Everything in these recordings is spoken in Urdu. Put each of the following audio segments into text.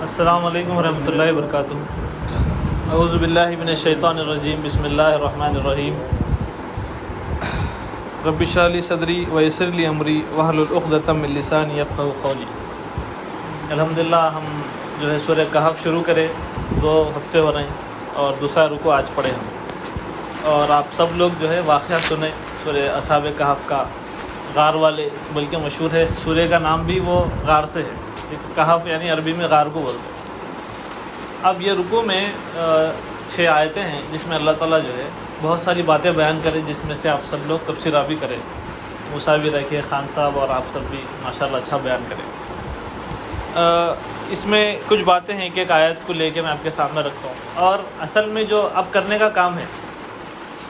السلام علیکم ورحمۃ اللہ وبرکاتہ۔ اعوذ باللہ من الشیطان الرجیم، بسم اللہ الرحمن الرحیم۔ رب اشرح لی صدری ویسر لی امری واحلل عقدۃ من لسانی یفقہوا قولی۔ الحمدللہ ہم جو ہے سورہ کہف شروع کرے 2 ہفتے ہو رہے ہیں اور دوسرا رکوع آج پڑھے ہم، اور آپ سب لوگ جو ہے واقعہ سنیں سورہ اصحاب کہف کا۔ غار والے بلکہ مشہور ہے، سورہ کا نام بھی وہ غار سے ہے، کہف یعنی عربی میں غار کو بولتے ہیں۔ اب یہ رکوع میں 6 آیتیں ہیں جس میں اللہ تعالیٰ جو ہے بہت ساری باتیں بیان کرے، جس میں سے آپ سب لوگ تفسیرہ بھی کریں، موسیٰ بھی رکھے، خان صاحب اور آپ سب بھی ماشاءاللہ اچھا بیان کریں۔ اس میں کچھ باتیں ہیں کہ ایک آیت کو لے کے میں آپ کے سامنے رکھتا ہوں، اور اصل میں جو اب کرنے کا کام ہے،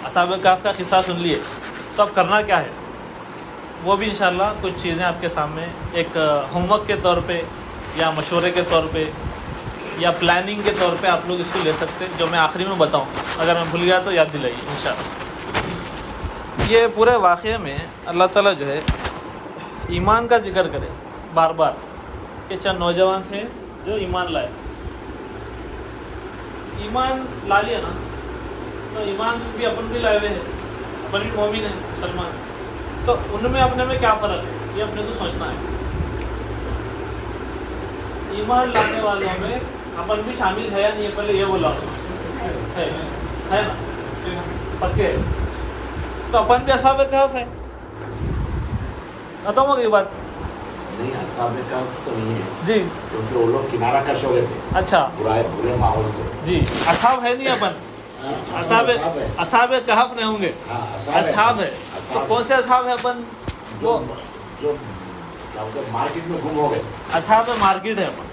اصحاب کہف کا قصہ سن لیے تو اب کرنا کیا ہے وہ بھی انشاءاللہ کچھ چیزیں آپ کے سامنے ایک ہوم ورک کے طور پہ یا مشورے کے طور پہ یا پلاننگ کے طور پہ آپ لوگ اس کو لے سکتے ہیں، جو میں آخری میں بتاؤں، اگر میں بھول گیا تو یاد دلائیے انشاءاللہ۔ یہ پورے واقعے میں اللہ تعالیٰ جو ہے ایمان کا ذکر کرے بار بار، کہ چند نوجوان تھے جو ایمان لائے۔ ایمان لا لیا نا تو ایمان بھی اپن بھی لائے ہوئے ہیں، اپن بھی مومن ہیں، مسلمان، تو ان میں اپنے میں کیا فرق ہے یہ اپنے کو سوچنا ہے۔ ایمان لانے والوں میں اپن بھی شامل ہے یا نہیں، پہلے یہ بولا ہے نا، پکے، تو اپن بھی اصحاب کہف ہے، ختم ہو گئی بات؟ نہیں، اصحاب کہف تو نہیں ہے جی، کیونکہ وہ لوگ کنارہ کش ہو گئے تھے اچھا، برے ماحول سے۔ جی، اصحاب ہے نہیں اپن، اصحاب کہف نہیں ہوں گے، اصحاب ہے، تو کون سے اصحاب ہے اپن؟ وہ جو مارکیٹ میں گم ہو گئے، اصحاب مارکیٹ ہے اپن،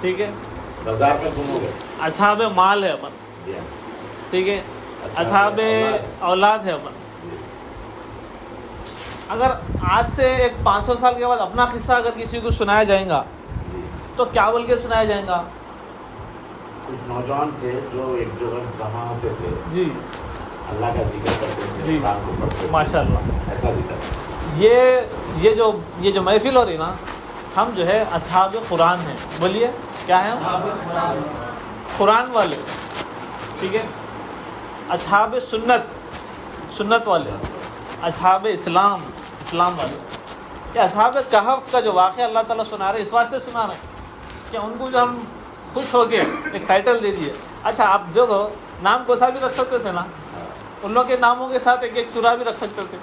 ٹھیک ہے، بازار میں گم ہو گئے، اصحاب مال ہے اپن، ٹھیک ہے، اصحاب اولاد ہے اپن۔ اگر آج سے ایک 500 سال کے بعد اپنا قصہ اگر کسی کو سنایا جائے گا تو کیا بول کے سنایا جائے گا؟ کچھ نوجوان تھے جو ایک جگہ جمع ہوتے تھے، جی، اللہ کا ذکر کرتے تھے، جی، قرآن کو پڑھتے تھے، ماشاء اللہ۔ ایسا ذکر۔ یہ جو محفل ہو رہی نا، ہم جو ہے اصحاب قرآن ہیں، بولیے کیا ہے ہم؟ قرآن والے، ٹھیک ہے، اصحاب سنت والے، اصحاب اسلام والے۔ یہ اصحاب کہف کا جو واقعہ اللہ تعالیٰ سنا رہے، اس واسطے سنا رہے ہیں کہ ان کو جو ہم خوش ہو کے ایک ٹائٹل دے دیے۔ اچھا، آپ دیکھو نام کوسا بھی رکھ سکتے تھے نا، ان لوگ کے ناموں کے ساتھ ایک سورہ بھی رکھ سکتے تھے۔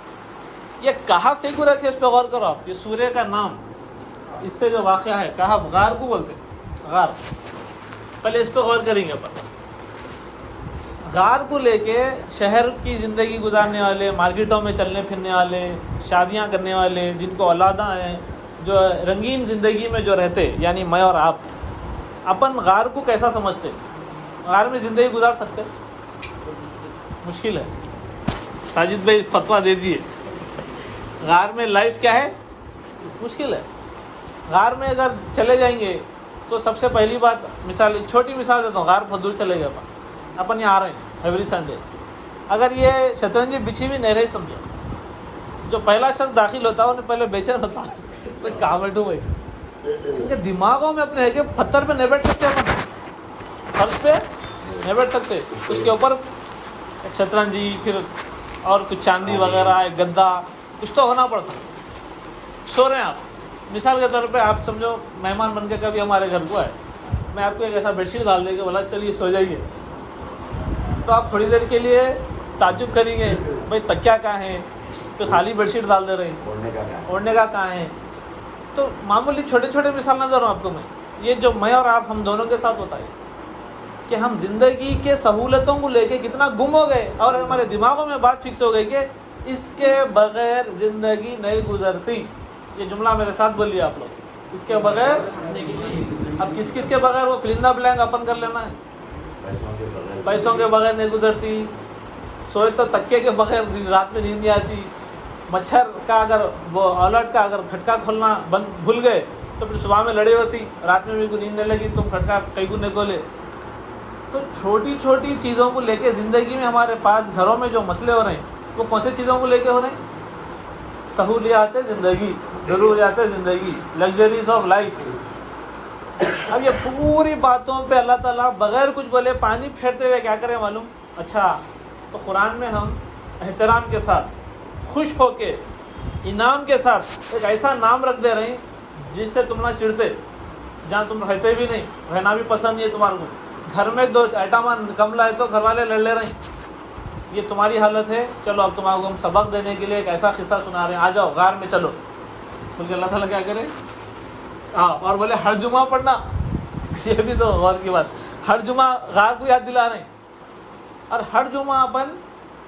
یہ کہف کیوں رکھے، اس پہ غور کرو آپ۔ یہ سورہ کا نام، اس سے جو واقعہ ہے کہف، غار کو بولتے ہیں، غار، پہلے اس پہ غور کریں گے اپن۔ غار کو لے کے شہر کی زندگی گزارنے والے، مارکیٹوں میں چلنے پھرنے والے، شادیاں کرنے والے، جن کو اولاداں ہیں، جو رنگین زندگی میں جو رہتے، یعنی میں اور آپ، اپن غار کو کیسا سمجھتے؟ غار میں زندگی گزار سکتے؟ مشکل ہے۔ ساجد بھائی فتویٰ دے دیے، غار میں لائف کیا ہے؟ مشکل ہے۔ غار میں اگر چلے جائیں گے تو سب سے پہلی بات، مثال، چھوٹی مثال دیتا ہوں، غار بہت دور چلے گئے اپن یہاں آ رہے ہیں ایوری سنڈے، اگر یہ شطرنجی بچھی ہوئی نہیں رہی، سمجھو، جو پہلا شخص داخل ہوتا ہے انہیں پہلے بیچین ہوتا ہے، بھائی کہاں بیٹھوں بھائی، ان کے دماغوں میں اپنے ہے کہ پتھر پہ نہیں بیٹھ سکتے، اپن فرش پہ نہیں بیٹھ سکتے، اس کے اوپر ایک شطرنجی، پھر اور کچھ چاندی وغیرہ، ایک گدا، کچھ تو ہونا پڑتا۔ سو رہے ہیں آپ، مثال کے طور پہ آپ سمجھو مہمان بن کے کبھی ہمارے گھر کو آئے، میں آپ کو ایک ایسا بیڈ شیٹ ڈال دے کہ بولا چلیے سو جائیے، تو آپ تھوڑی دیر کے لیے تعجب کریں گے، بھائی تکیا کہاں ہے، پھر خالی بیڈ شیٹ ڈال دے رہے ہیں، اوڑھنے کا کہاں ہے۔ تو معمولی چھوٹے چھوٹے مثال نہ دے رہا ہوں آپ کو میں، یہ جو میں اور آپ، ہم دونوں کے ساتھ ہوتا ہے کہ ہم زندگی کے سہولتوں کو لے کے کتنا گم ہو گئے، اور ہمارے دماغوں میں بات فکس ہو گئی کہ اس کے بغیر زندگی نہیں گزرتی۔ یہ جملہ میرے ساتھ بولیے آپ لوگ، اس کے بغیر۔ اب کس کے بغیر؟ وہ فلندا بلینک اپن کر لینا ہے، پیسوں کے بغیر نہیں گزرتی، سوئے تو تکیے کے بغیر رات میں نیند نہیں آتی، مچھر کا اگر وہ الرٹ کا اگر کھٹکا کھولنا بھول گئے تو پھر صبح میں لڑے ہوتی، رات میں بھی کو نیند نہیں لگی، تم کھٹکا کئی کو نہیں کھولے۔ تو چھوٹی چھوٹی چیزوں کو لے کے زندگی میں ہمارے پاس گھروں میں جو مسئلے ہو رہے ہیں، وہ کون سی چیزوں کو لے کے ہو رہے ہیں؟ سہولیات زندگی، ضروریات زندگی، لگژریز آف لائف۔ اب یہ پوری باتوں پہ اللہ تعالیٰ بغیر کچھ بولے پانی پھیرتے ہوئے کیا کرے معلوم؟ اچھا تو قرآن میں ہم احترام کے ساتھ خوش ہو کے انعام کے ساتھ ایک ایسا نام رکھ دے رہے ہیں جس سے تم نہ چڑھتے، جہاں تم رہتے بھی نہیں، رہنا بھی پسند نہیں ہے تمہارے کو، گھر میں 2 آئٹم کم لائے تو گھر والے لڑ لے رہے ہیں، یہ تمہاری حالت ہے، چلو اب تمہارے کو ہم سبق دینے کے لیے ایک ایسا قصہ سنا رہے ہیں، آ جاؤ غار میں چلو، بلکہ اللہ تعالیٰ کیا کرے اور بولے ہر جمعہ پڑھنا، یہ بھی تو غور کی بات، ہر جمعہ غار کو یاد دلا رہے ہیں، اور ہر جمعہ اپن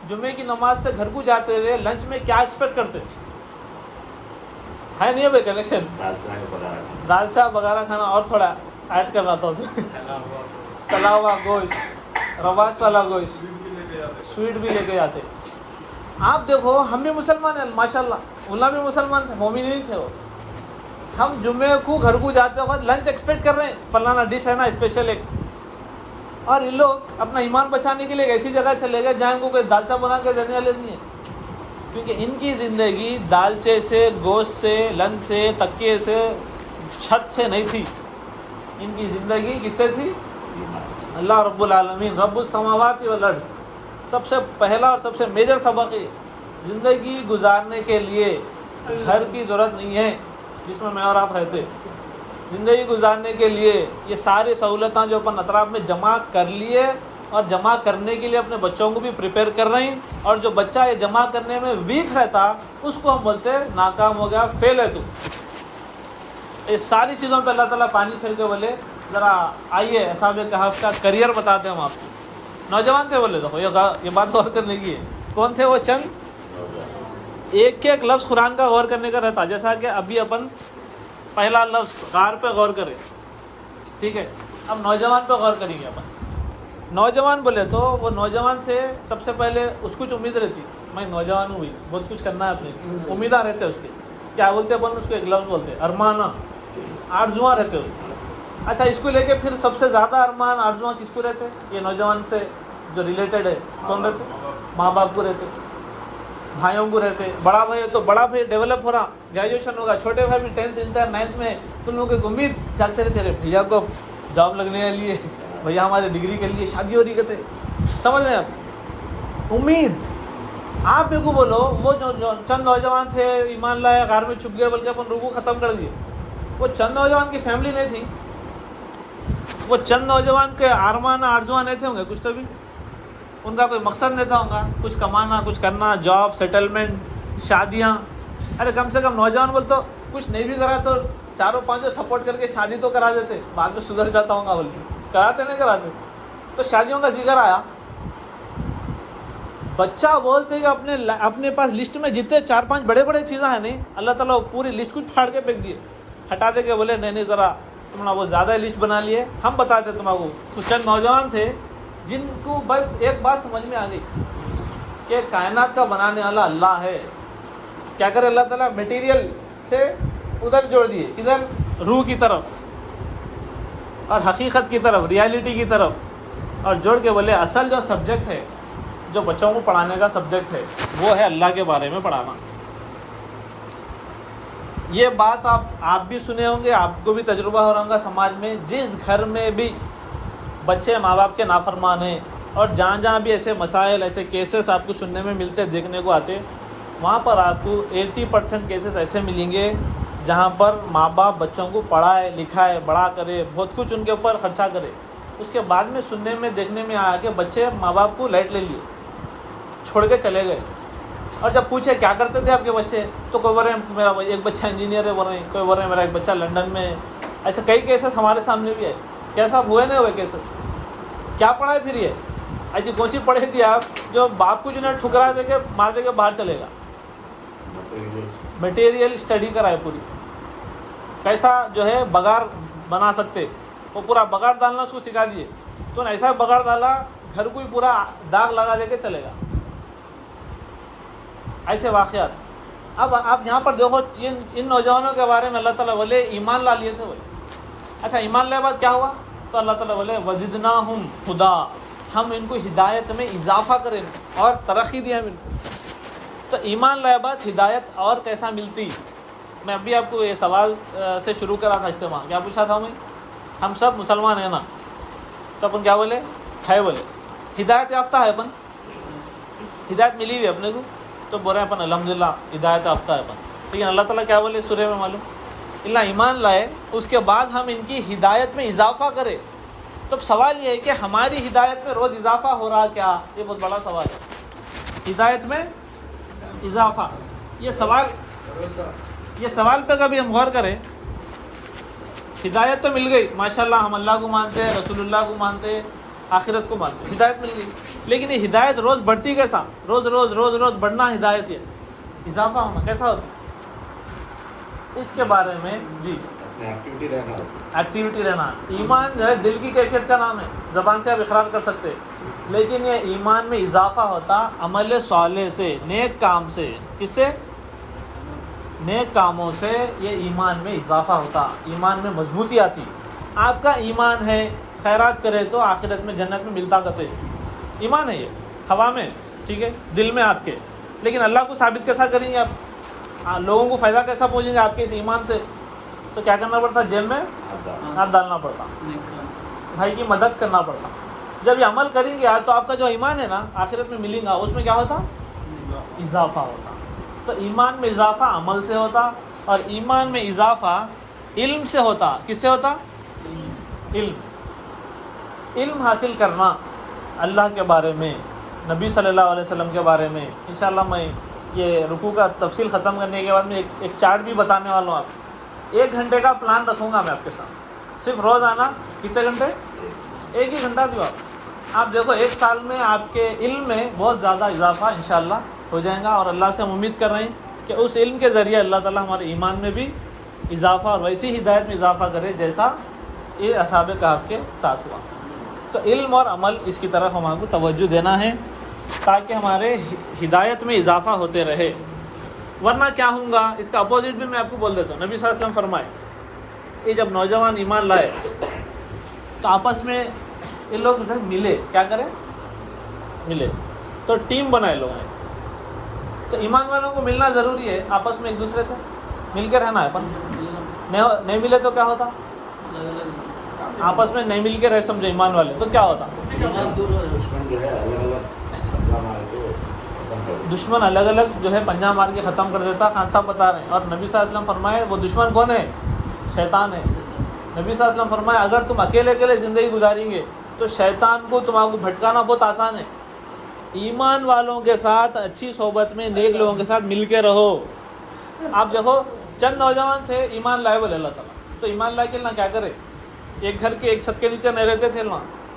جمعے کی نماز سے گھر کو جاتے ہوئے لنچ میں کیا ایکسپیکٹ کرتے ہے؟ نہیں ہے بھائی کنیکشن، دال چاول بغیرہ کھانا اور تھوڑا ایڈ کر رہا تھا، تلا ہوا گوشت، رواس والا گوشت، سویٹ بھی لے کے جاتے۔ آپ دیکھو ہم بھی مسلمان ہیں ماشاءاللہ، اللہ بھی مسلمان تھے، مومن نہیں تھے وہ، ہم جمعے کو گھر کو جاتے وقت لنچ ایکسپیکٹ کر رہے ہیں، فلانا ڈش ہے نا اسپیشل ایک، اور یہ لوگ اپنا ایمان بچانے کے لیے ایک ایسی جگہ چلے گئے جہاں ان کو کوئی دالچا بنا کے دینے والے نہیں ہیں، کیونکہ ان کی زندگی دالچے سے، گوشت سے، لنچ سے، تکیے سے، چھت سے نہیں تھی، ان کی زندگی کس سے تھی؟ اللہ رب العالمین، رب السماوات والارض۔ سب سے پہلا اور سب سے میجر سبق ہے، زندگی گزارنے کے لیے گھر کی ضرورت نہیں ہے جس میں اور آپ رہتے، زندگی گزارنے کے لیے یہ ساری سہولتیں جو اپن اطراف میں جمع کر لیے اور جمع کرنے کے لیے اپنے بچوں کو بھی پریپیئر کر رہے ہیں، اور جو بچہ یہ جمع کرنے میں ویک رہتا اس کو ہم بولتے ناکام ہو گیا، فیل ہے تو۔ اس ساری چیزوں پہ اللہ تعالیٰ پانی پھیر کے بولے ذرا آئیے اصحاب کہف کا کریئر بتاتے ہیں ہم آپ کو۔ نوجوان تھے بولے، دیکھو یہ بات غور کرنے کی ہے، کون تھے وہ؟ چند ایک لفظ قرآن کا غور کرنے کا رہتا، جیسا کہ ابھی اپن پہلا لفظ غار پہ غور کریں، ٹھیک ہے، اب نوجوان پہ غور کریں گے اپن۔ نوجوان بولے تو وہ نوجوان سے سب سے پہلے اس کچھ امید رہتی، میں نوجوان ہوں، بہت کچھ کرنا ہے اپنے، امیدیں رہتے اس کے، کیا بولتے اپن اس کو؟ ایک لفظ بولتے ارمانہ، آرزواں رہتے اس کے۔ اچھا اس کو لے کے پھر سب سے زیادہ ارمان آرزواں کس کو رہتے؟ یہ نوجوان سے جو ریلیٹڈ ہے کون رہتے؟ ماں باپ کو رہتے، بھائیوں کو رہتے، بڑا بھائی تو بڑا بھائی ڈیولپ ہو رہا، گریجویشن ہوگا، چھوٹے بھائی بھی 10th انٹر 9th میں، تم لوگوں کی امید جاگتے رہتے، رہے بھیا کو جاب لگنے کے لیے، بھیا ہمارے ڈگری کے لیے شادی ہو رہی کہتے، سمجھ رہے ہیں آپ؟ امید۔ آپ میرے کو بولو وہ جو چند نوجوان تھے ایمان لائے غار میں چھپ گئے، بلکہ اپن رکوع ختم کر دیے، وہ چند نوجوان کی فیملی نہیں تھی، وہ چند نوجوان کے ارمان آرزواں نہیں تھے ہوں گے، کچھ تو بھی ان کا کوئی مقصد نہیں تھا ہوگا، کچھ کمانا، کچھ کرنا، جاب، سیٹلمنٹ، شادیاں۔ ارے کم سے کم نوجوان بول تو کچھ نہیں بھی کرا تو 4-5 سپورٹ کر کے شادی تو کرا دیتے، بعد میں سدھر جاتا ہوں گا بلکہ کراتے نہیں کراتے، تو شادیوں کا ذکر آیا۔ بچہ بولتے کہ اپنے پاس لسٹ میں جتنے 4-5 بڑے بڑے چیزیں ہیں نہیں، اللہ تعالیٰ پوری لسٹ کو پھاڑ کے پھینک دیے، ہٹا دے کے بولے نہیں ذرا تم نے وہ زیادہ لسٹ بنا لیے، ہم بتاتے تمہارے کو۔ کچھ چند نوجوان تھے جن کو بس ایک بات سمجھ میں آ گئی کہ کائنات کا بنانے والا اللہ ہے، کیا کرے اللہ تعالیٰ؟ میٹیریل سے ادھر جوڑ دیے، کدھر؟ روح کی طرف اور حقیقت کی طرف، ریالٹی کی طرف، اور جوڑ کے بولے اصل جو سبجیکٹ ہے، جو بچوں کو پڑھانے کا سبجیکٹ ہے، وہ ہے اللہ کے بارے میں پڑھانا۔ یہ بات آپ بھی سنے ہوں گے، آپ کو بھی تجربہ ہو رہا ہوگا سماج میں، جس گھر میں بھی بچے ماں باپ کے نافرمان ہیں، اور جہاں جہاں بھی ایسے مسائل، ایسے کیسز آپ کو سننے میں ملتے، دیکھنے کو آتے، وہاں پر آپ کو 80% کیسز ایسے ملیں گے جہاں پر ماں باپ بچوں کو پڑھائے لکھائے بڑا کرے، بہت کچھ ان کے اوپر خرچہ کرے، اس کے بعد میں سننے میں دیکھنے میں آیا کہ بچے ماں باپ کو لائٹ لے لیے، چھوڑ کے چلے گئے۔ اور جب پوچھے کیا کرتے تھے آپ کے بچے، تو کوئی بول رہے ہیں میرا ایک بچہ انجینئر ہے، بول رہے ہیں، کوئی بول رہے ہیں میرا ایک بچہ لنڈن میں ہے۔ ایسے کئی کیسز ہمارے سامنے بھی ہے، کیسا ہوئے نہیں ہوئے کیسز؟ کیا پڑھا ہے پھر یہ؟ ایسی کون سی پڑھے تھی آپ جو باپ کو جو ہے ٹھکرا دے کے مار دے کے باہر چلے گا؟ میٹیریل اسٹڈی کرائے پوری، کیسا جو ہے بگار بنا سکتے، وہ پورا بگاڑ ڈالنا اس کو سکھا دیے، تو ایسا بگاڑ ڈالا گھر کو ہی پورا داغ لگا دے کے چلے گا۔ ایسے واقعات۔ اب آپ یہاں پر دیکھو ان نوجوانوں کے بارے میں اللہ تعالیٰ بولے ایمان لا لیے تھے بولے۔ اچھا ایمان لے بعد کیا ہوا؟ تو اللہ تعالیٰ بولے وزدناہم ہدا، ہم ان کو ہدایت میں اضافہ کریں اور ترقی دیا ہم ان کو۔ تو ایمان لائے بعد ہدایت اور کیسا ملتی؟ میں ابھی آپ کو یہ سوال سے شروع کرا تھا اجتماع، کیا پوچھا تھا میں ہم سب مسلمان ہیں نا, تو اپن کیا بولے, ہے بولے. ہدایت یافتہ ہے اپن, ہدایت ملی ہوئی ہے اپنے کو, تو بول رہے ہیں اپن الحمدللہ ہدایت یافتہ ہے اپن. لیکن اللہ تعالیٰ کیا بولے سورہ میں معلوم, اللہ ایمان لائے اس کے بعد ہم ان کی ہدایت میں اضافہ کرے. تو سوال یہ ہے کہ ہماری ہدایت میں روز اضافہ ہو رہا کیا؟ یہ بہت بڑا سوال ہے. ہدایت میں اضافہ, یہ سوال پہ کبھی ہم غور کریں. ہدایت تو مل گئی ماشاءاللہ, ہم اللہ کو مانتے ہیں, رسول اللہ کو مانتے ہیں, آخرت کو مانتے ہیں, ہدایت مل گئی. لیکن یہ ہدایت روز بڑھتی کیسا؟ روز روز روز روز بڑھنا ہدایت, یہ اضافہ ہونا کیسا ہوتا؟ اس کے بارے میں جی ایکٹیویٹی رہنا. ایمان جو ہے دل کی کیفیت کا نام ہے, زبان سے آپ اقرار کر سکتے, لیکن یہ ایمان میں اضافہ ہوتا عمل صالح سے, نیک کام سے. کس سے؟ نیک کاموں سے یہ ایمان میں اضافہ ہوتا, ایمان میں مضبوطی آتی. آپ کا ایمان ہے, خیرات کرے تو آخرت میں جنت میں ملتا کرتے. ایمان ہے یہ ہوا میں, ٹھیک ہے, دل میں آپ کے. لیکن اللہ کو ثابت کیسا کریں گے آپ؟ لوگوں کو فائدہ کیسا پہنچیں گے آپ کے اس ایمان سے؟ تو کیا کرنا پڑتا؟ جیب میں ہاتھ ڈالنا پڑتا, بھائی کی مدد کرنا پڑتا. جب یہ عمل کریں گے آپ تو آپ کا جو ایمان ہے نا آخرت میں ملے گا, اس میں کیا ہوتا؟ اضافہ ہوتا. تو ایمان میں اضافہ عمل سے ہوتا, اور ایمان میں اضافہ علم سے ہوتا. کس سے ہوتا؟ علم حاصل کرنا اللہ کے بارے میں, نبی صلی اللہ علیہ وسلم کے بارے میں. انشاءاللہ میں یہ رکوع کا تفصیل ختم کرنے کے بعد میں ایک چارٹ بھی بتانے والا ہوں. آپ 1 گھنٹے کا پلان رکھوں گا میں آپ کے ساتھ, صرف روز آنا. کتنے گھنٹے؟ 1 ہی گھنٹہ بھی آپ دیکھو 1 سال میں آپ کے علم میں بہت زیادہ اضافہ انشاءاللہ ہو جائے گا. اور اللہ سے ہم امید کر رہے ہیں کہ اس علم کے ذریعے اللہ تعالیٰ ہمارے ایمان میں بھی اضافہ اور ویسی ہدایت میں اضافہ کرے جیسا یہ اصحاب کہف کے ساتھ ہوا. تو علم اور عمل اس کی طرف ہمارے کو توجہ دینا ہے تاکہ ہمارے ہدایت میں اضافہ ہوتے رہے. ورنہ کیا ہوں گا, اس کا اپوزٹ بھی میں آپ کو بول دیتا ہوں. نبی صلی اللہ علیہ وسلم فرمائے, یہ جب نوجوان ایمان لائے تو آپس میں یہ لوگ ملے. کیا کریں؟ ملے تو ٹیم بنائے لوگوں نے. تو ایمان والوں کو ملنا ضروری ہے, آپس میں ایک دوسرے سے مل کے رہنا ہے. اپن نہیں ملے تو کیا ہوتا؟ آپس میں نہیں مل کے رہے سمجھو ایمان والے, تو کیا ہوتا؟ دشمن الگ الگ جو ہے پنجہ مار کے ختم کر دیتا. خان صاحب بتا رہے ہیں. اور نبی صلی اللہ علیہ وسلم فرمائے وہ دشمن کون ہے؟ شیطان ہے. نبی صلی اللہ علیہ وسلم فرمائے اگر تم اکیلے زندگی گزاریں گے تو شیطان کو تمہارے کو بھٹکانا بہت آسان ہے. ایمان والوں کے ساتھ اچھی صحبت میں نیک لوگوں کے ساتھ مل کے رہو. آپ دیکھو چند نوجوان تھے ایمان لائے بولے اللہ تعالیٰ, تو ایمان لائے کے کیا کرے, ایک گھر کے ایک چھت کے نیچے نہیں رہتے تھے,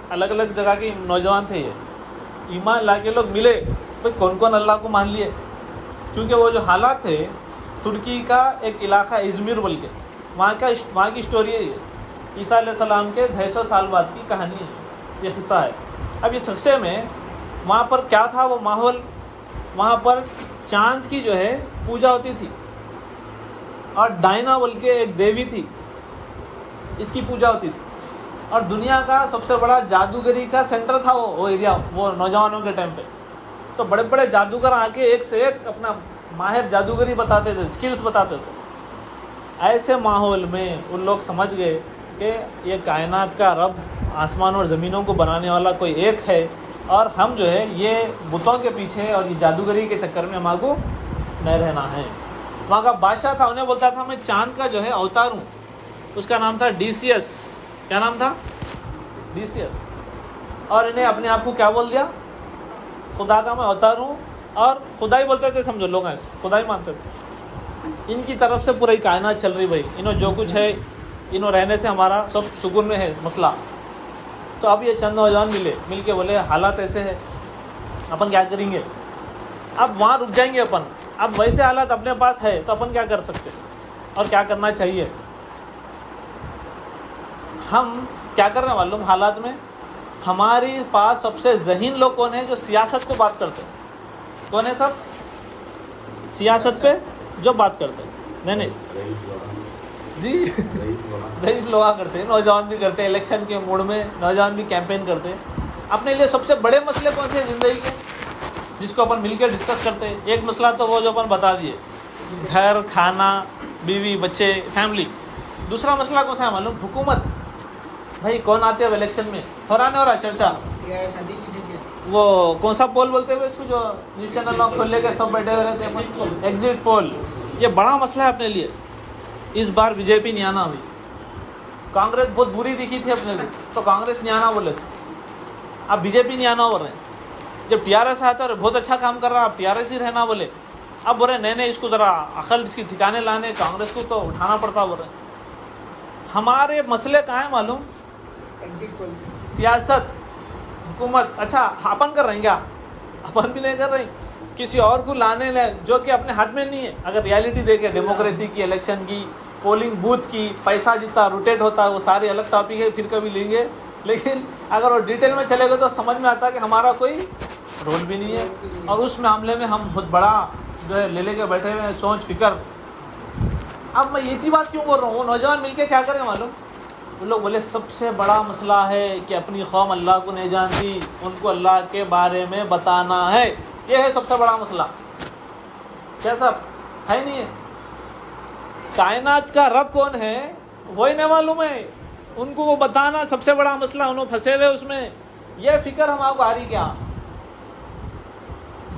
الگ الگ جگہ کے نوجوان تھے. یہ ایمان لا کے لوگ ملے, بھائی کون کون اللہ کو مان لیے. کیونکہ وہ جو حالات تھے, ترکی کا ایک علاقہ ازمیر بول کے, وہاں کی اسٹوری ہے. یہ عیسیٰ علیہ السلام کے 250 سال بعد کی کہانی ہے, یہ قصہ ہے. اب اس شخصے میں وہاں پر کیا تھا وہ ماحول, وہاں پر چاند کی جو ہے پوجا ہوتی تھی, اور ڈائنا بول کے ایک دیوی تھی, اس کی پوجا ہوتی تھی. اور دنیا کا سب سے بڑا جادوگری کا سینٹر تھا وہ ایریا, وہ نوجوانوں کے ٹائم پہ. تو بڑے بڑے جادوگر آ کے ایک سے ایک اپنا ماہر جادوگری بتاتے تھے, اسکلز بتاتے تھے. ایسے ماحول میں ان لوگ سمجھ گئے کہ یہ کائنات کا رب, آسمان اور زمینوں کو بنانے والا کوئی ایک ہے, اور ہم جو ہے یہ بتوں کے پیچھے اور یہ جادوگری کے چکر میں ہمارے کو نہیں رہنا ہے. وہاں کا بادشاہ تھا, انہیں بولتا تھا میں چاند کا جو ہے اوتار ہوں. اس کا نام تھا ڈیسیس. کیا نام تھا؟ ڈیسیس. اور انہیں اپنے آپ کو کیا بول دیا, خدا کا میں اوتار ہوں. اور خدا ہی بولتے تھے, سمجھو لوگ ایسے خدا ہی مانتے تھے. ان کی طرف سے پوری کائنات چل رہی, بھائی انہوں جو کچھ ہے انہوں رہنے سے ہمارا سب سکون میں ہے مسئلہ. تو اب یہ چند نوجوان مل کے بولے حالات ایسے ہے, اپن کیا کریں گے. اب وہاں رک جائیں گے اپن. اب ویسے حالات اپنے پاس ہے تو اپن کیا کر سکتے اور کیا کرنا چاہیے. ہم کیا کر رہے ہیں معلوم, حالات میں ہمارے پاس سب سے ذہین لوگ کون ہیں جو سیاست پہ بات کرتے ہیں. کون ہے سب؟ سیاست پہ جو بات کرتے ہیں. نہیں جی ضعیف لوگ کرتے ہیں, نوجوان بھی کرتے ہیں. الیکشن کے موڈ میں نوجوان بھی کیمپین کرتے ہیں. اپنے لیے سب سے بڑے مسئلے کون سے ہیں زندگی کے جس کو اپن مل کے ڈسکس کرتے ہیں؟ ایک مسئلہ تو وہ جو اپن بتا دیے, گھر, کھانا, بیوی, بچے, فیملی. دوسرا مسئلہ کون سا ہے معلوم؟ حکومت. بھائی کون آتے ہیں الیکشن میں؟ ہو رہا چرچا، وہ کون سا پول بولتے ہوئے اس کو جو نیوز چینل کھول لے کے سب بیٹھے ہوئے رہتے ہیں، ایگزٹ پول. یہ بڑا مسئلہ ہے اپنے لیے. اس بار بی جے پی نہیں آنا. ہوئی کانگریس بہت بری دکھی تھی اپنے کو تو کانگریس نہیں آنا بولے تھے، اب بی جے پی نہیں آنا بول رہے ہیں. جب ٹی آر ایس آیا تھا اور بہت اچھا کام کر رہا، اب ٹی آر ایس ہی رہنا بولے. اب بول رہے نئے اس کو ذرا عقل اس کی ٹھکانے لانے، کانگریس کو تو اٹھانا پڑتا بول رہے ہیں. ہمارے مسئلے کہاں ہیں معلوم؟ سیاست، حکومت. اچھا اپن کر رہے ہیں کیا؟ اپن بھی نہیں کر رہے ہیں. کسی اور کو لانے لیں جو کہ اپنے ہاتھ میں نہیں ہے. اگر ریالٹی دیکھیں ڈیموکریسی کی، الیکشن کی، پولنگ بوتھ کی، پیسہ جتنا روٹیٹ ہوتا ہے وہ سارے الگ ٹاپک ہے، پھر کبھی لیں گے. لیکن اگر وہ ڈیٹیل میں چلے گئے تو سمجھ میں آتا ہے کہ ہمارا کوئی رول بھی نہیں ہے، اور اس معاملے میں ہم بہت بڑا جو ہے لے کے بیٹھے ہوئے ہیں، سوچ فکر. اب میں یہ بات کیوں بول رہا ہوں؟ وہ نوجوان مل کے کیا کریں معلوم؟ وہ لوگ بولے سب سے بڑا مسئلہ ہے کہ اپنی قوم اللہ کو نہیں جانتی، ان کو اللہ کے بارے میں بتانا ہے. یہ ہے سب سے بڑا مسئلہ. کیا سب ہے نہیں ہے؟ کائنات کا رب کون ہے وہی نہیں معلوم ہے، ان کو وہ بتانا سب سے بڑا مسئلہ. انہوں پھنسے ہوئے اس میں. یہ فکر ہم کو آ رہی کیا؟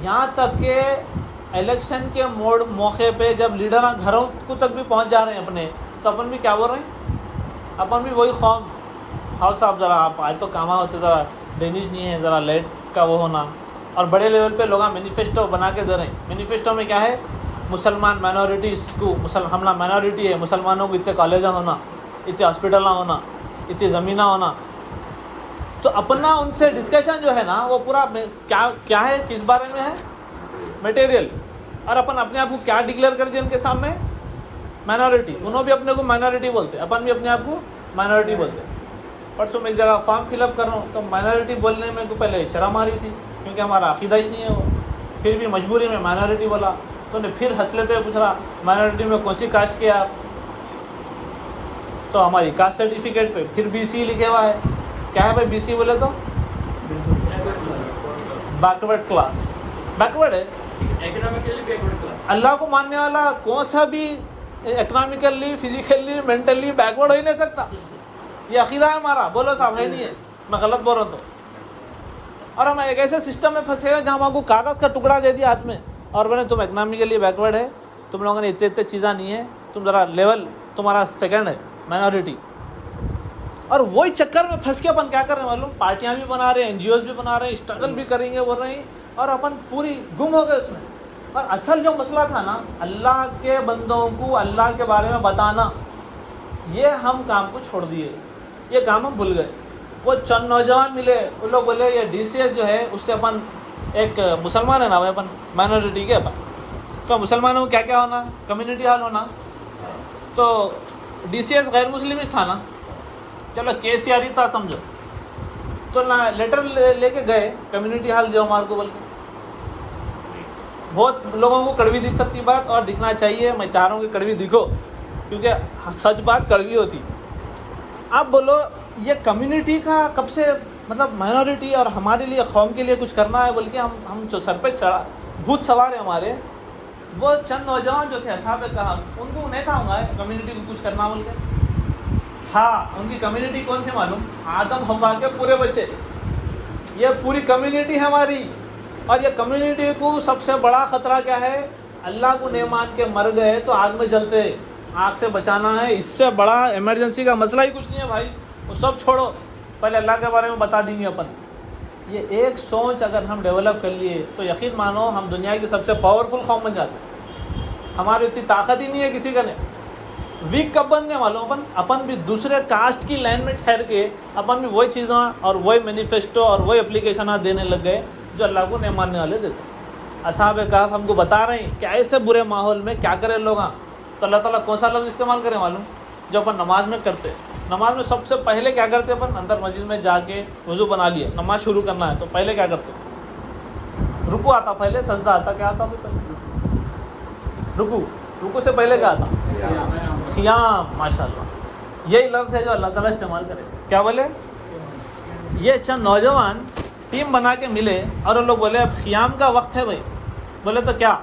یہاں تک کہ الیکشن کے موقع پہ جب لیڈر گھروں کو تک بھی پہنچ جا رہے ہیں اپنے، تو اپن بھی کیا بول رہے ہیں؟ اپن بھی وہی قوم. ہاؤ صاحب ذرا آپ آئے تو کام ہوتے، ذرا ڈینیش نہیں ہے، ذرا لیٹ کا وہ ہونا. اور بڑے لیول پہ لوگ مینیفیسٹو بنا کے دے رہے ہیں. مینیفیسٹو میں کیا ہے؟ مسلمان مائنورٹیز کو، ہم لوگ مائنورٹی ہے، مسلمانوں کو اتنے کالجاں ہونا، اتنے ہاسپٹل ہونا، اتنی زمینہ ہونا. تو اپنا ان سے ڈسکشن جو ہے نا وہ پورا کیا ہے، کس بارے میں ہے؟ میٹیریل. اور اپن اپنے آپ کو کیا ڈکلیئر کر دیا ان کے سامنے؟ مائنورٹی. انہوں بھی اپنے کو مائنورٹی بولتے، اپن بھی اپنے آپ کو مائنورٹی بولتے. پرسوں میں ایک جگہ فارم فل اپ کر رہا ہوں تو مائنورٹی بولنے میں کو پہلے شرم آ رہی تھی کیونکہ ہمارا عقیدہ ہی نہیں ہے وہ. پھر بھی مجبوری میں مائنورٹی بولا تو نے پھر ہنس لیتے ہوئے پوچھ رہا مائنورٹی میں کون سی کاسٹ کیا آپ؟ تو ہماری کاسٹ سرٹیفکیٹ پہ پھر بی سی لکھے ہوا ہے. کیا ہے بھائی بی سی بولے تو؟ Backward class. بیکورڈ ہے. اللہ کو ماننے والا کون سا بھی اکنامکلی، فزیکلی، مینٹلی بیکورڈ ہو ہی نہیں سکتا. یہ عقیدہ ہے ہمارا. بولو صاحب ہے نہیں ہے؟ میں غلط بول رہا ہوں تو. اور ہم ایک ایسے سسٹم میں پھنسے ہوئے جہاں ہم کو کاغذ کا ٹکڑا دے دیا ہاتھ میں اور بولے تم اکنامکلی بیکورڈ ہے، تم لوگوں نے اتنے چیزیں نہیں ہیں، تم ذرا لیول تمہارا سیکنڈ ہے، مائنورٹی. اور وہی چکر میں پھنس کے اپن کیا کر رہے ہیں معلوم؟ پارٹیاں بھی بنا رہے ہیں، این جی اوز بھی بنا رہے ہیں، اسٹرگل بھی کریں گے بول رہے ہیں، اور اپن پوری گم ہو گئے اس میں. اور اصل جو مسئلہ تھا نا اللہ کے بندوں کو اللہ کے بارے میں بتانا، یہ ہم کام کو چھوڑ دیے، یہ کام ہم بھول گئے. وہ چند نوجوان ملے، وہ لوگ بولے یہ ڈی سی ایس جو ہے اس سے اپن ایک مسلمان ہے نا بھائی، اپن مائنورٹی کے اپن تو مسلمانوں کو کیا کیا ہونا؟ کمیونٹی ہال ہونا. تو ڈی سی ایس غیر مسلم تھا نا، چلو کے سی آر ہی تھا سمجھو، تو لیٹر لے کے گئے کمیونٹی ہال دیو ہمارے کو بول کے. بہت لوگوں کو کڑوی دکھ سکتی بات اور دکھنا چاہیے. میں چاہ رہا ہوں کہ کڑوی دکھو کیونکہ سچ بات کڑوی ہوتی. آپ بولو یہ کمیونٹی کا کب سے مطلب مائنورٹی اور ہمارے لیے قوم کے لیے کچھ کرنا ہے بول کے ہم جو سر پہ چڑھا بھوت سوار ہیں ہمارے. وہ چند نوجوان جو تھے اصحاب کہف، ان کو نہیں تھا ہوں گا کمیونٹی کو کچھ کرنا بول کے. تھا ان کی کمیونٹی کون تھی معلوم؟ آدم حوا کے پورے بچے. یہ پوری کمیونٹی ہے ہماری. اور یہ کمیونٹی کو سب سے بڑا خطرہ کیا ہے؟ اللہ کو نہیں مان کے مر گئے تو آگ میں جلتے. آگ سے بچانا ہے، اس سے بڑا ایمرجنسی کا مسئلہ ہی کچھ نہیں ہے بھائی. وہ سب چھوڑو، پہلے اللہ کے بارے میں بتا دیں گے اپن. یہ ایک سوچ اگر ہم ڈیولپ کر لیے تو یقین مانو ہم دنیا کی سب سے پاورفل قوم بن جاتے. ہماری اتنی طاقت ہی نہیں ہے کسی کا نے. ویک کب بن گئے معلوم؟ اپن بھی دوسرے کاسٹ کی لائن میں ٹھہر کے اپن بھی وہی چیزیں اور وہی مینیفیسٹو اور وہی اپلیکیشنیں دینے لگ گئے جو اللہ کو نہیں ماننے والے دیتے. اصحاب کہف ہم کو بتا رہے ہیں کہ ایسے برے ماحول میں کیا کرے لوگ. تو اللہ تعالیٰ کون سا لفظ استعمال کریں معلوم؟ جو اپن نماز میں کرتے. نماز میں سب سے پہلے کیا کرتے اپن؟ اندر مسجد میں جا کے وضو بنا لیے، نماز شروع کرنا ہے تو پہلے کیا کرتے؟ رکو آتا پہلے، سجدہ آتا. کیا آتا پہلے؟ رکو سے پہلے کیا آتا؟ قیام. ماشاء اللہ یہی لفظ ہے جو اللہ تعالیٰ استعمال کرے. کیا بولے؟ یہ چند نوجوان ٹیم بنا کے ملے اور وہ لوگ بولے اب قیام کا وقت ہے بھائی. بولے تو کیا؟